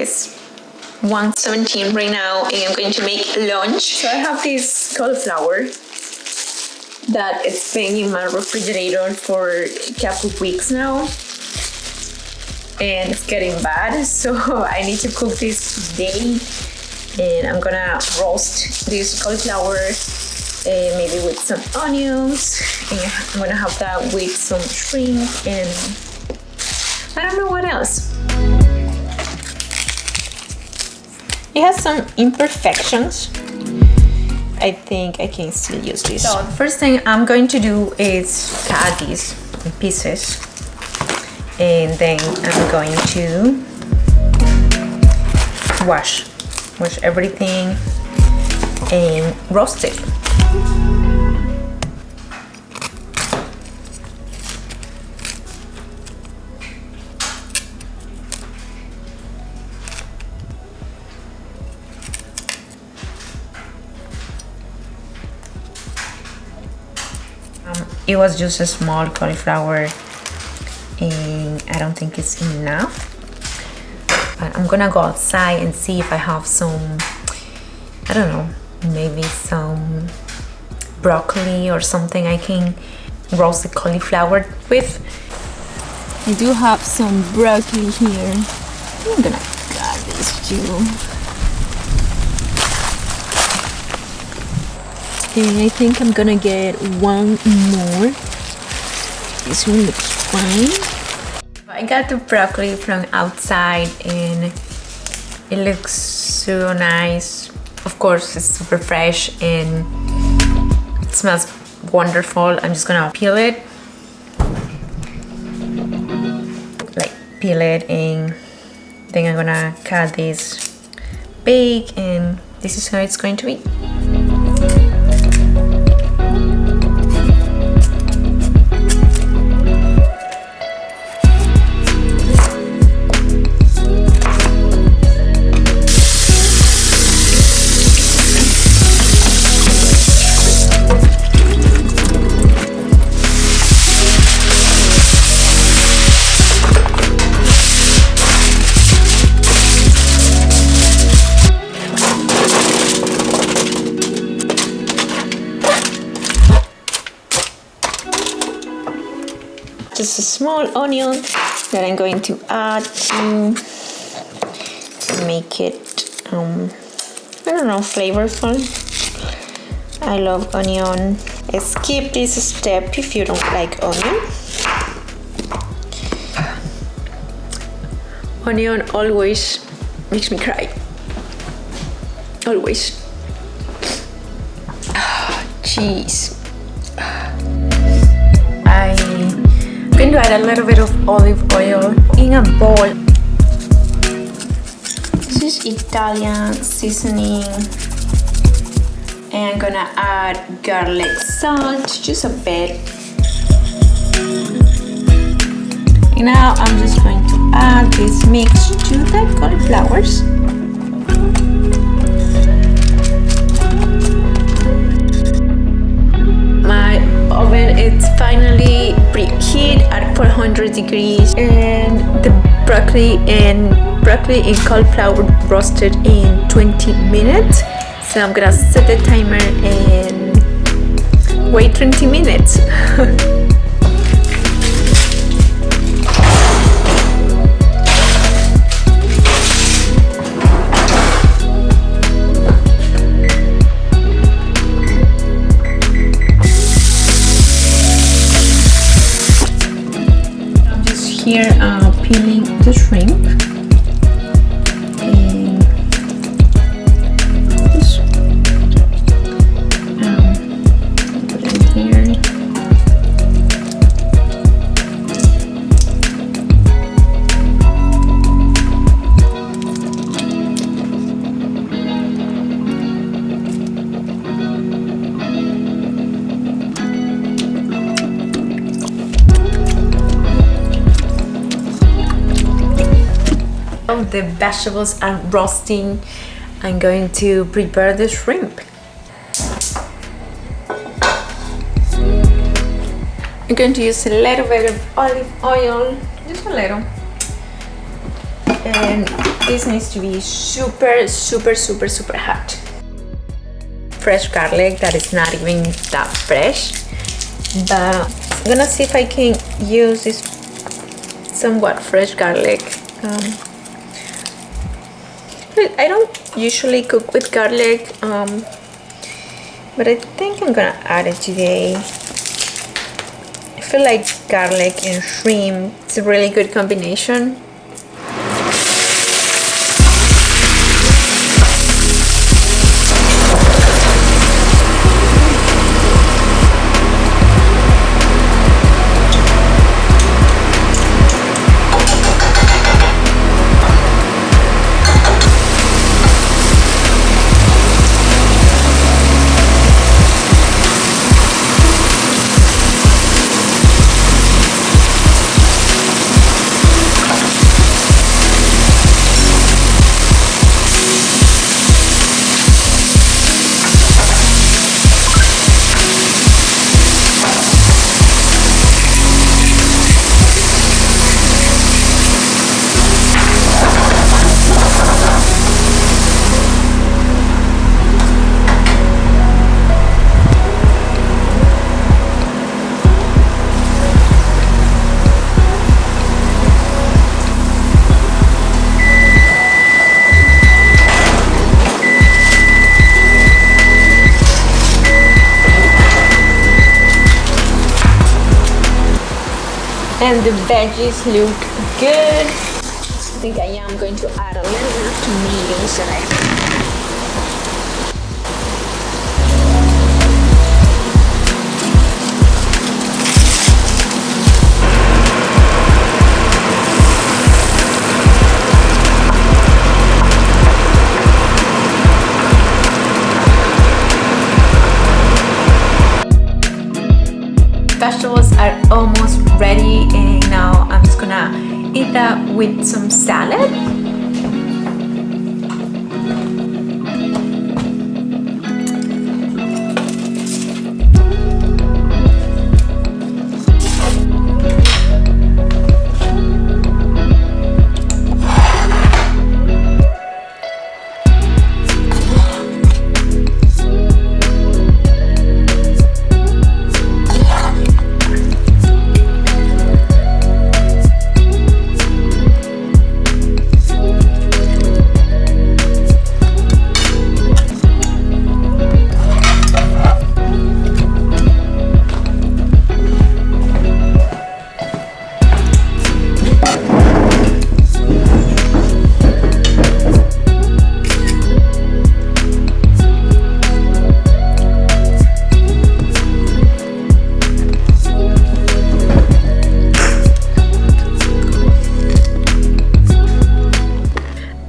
is 1:17 right now, and I'm going to make lunch. So I have this cauliflower that it's been in my refrigerator for a couple of weeks now, and it's getting bad, so I need to cook this today. And I'm gonna roast this cauliflower, maybe with some onions, and I'm gonna have that with some shrimp, and I don't know what else. It has some imperfections. I think I can still use this. So the first thing I'm going to do is cut these in pieces, and then I'm going to wash everything and roast it. It was just a small cauliflower, and I don't think it's enough. But I'm gonna go outside and see if I have some, I don't know, maybe some broccoli or something I can roast the cauliflower with. I do have some broccoli here. I'm gonna cut this too. And I think I'm gonna get one more. This one looks fine. I got the broccoli from outside and it looks so nice. Of course, it's super fresh and it smells wonderful. I'm just gonna peel it. Like peel it, and then I'm gonna cut this big, and this is how it's going to be. Just a small onion that I'm going to add to make it, I don't know, flavorful. I love onion. Skip this step if you don't like onion. Onion always makes me cry. Always. Cheese. I'm going to add a little bit of olive oil in a bowl. This is Italian seasoning, and I'm gonna add garlic salt, just a bit. And now I'm just going to add this mix to the cauliflowers. My oven is finally preheat at 400 degrees, and the broccoli and cauliflower roasted in 20 minutes. So I'm gonna set the timer and wait 20 minutes. Here peeling the shrimp, and just put it here. The vegetables are roasting. I'm going to prepare the shrimp. I'm going to use a little bit of olive oil, just a little. And this needs to be super, super, super, super hot. Fresh garlic that is not even that fresh, but I'm gonna see if I can use this somewhat fresh garlic. I don't usually cook with garlic, but I think I'm gonna add it today. I feel like garlic and shrimp is a really good combination. And the veggies look good. I think I am going to add a little bit of tomatoes in it. Vegetables are almost ready, and now I'm just gonna eat that with some salad.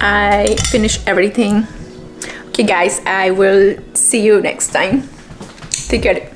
I finished everything. Okay guys, I will see you next time. Take care.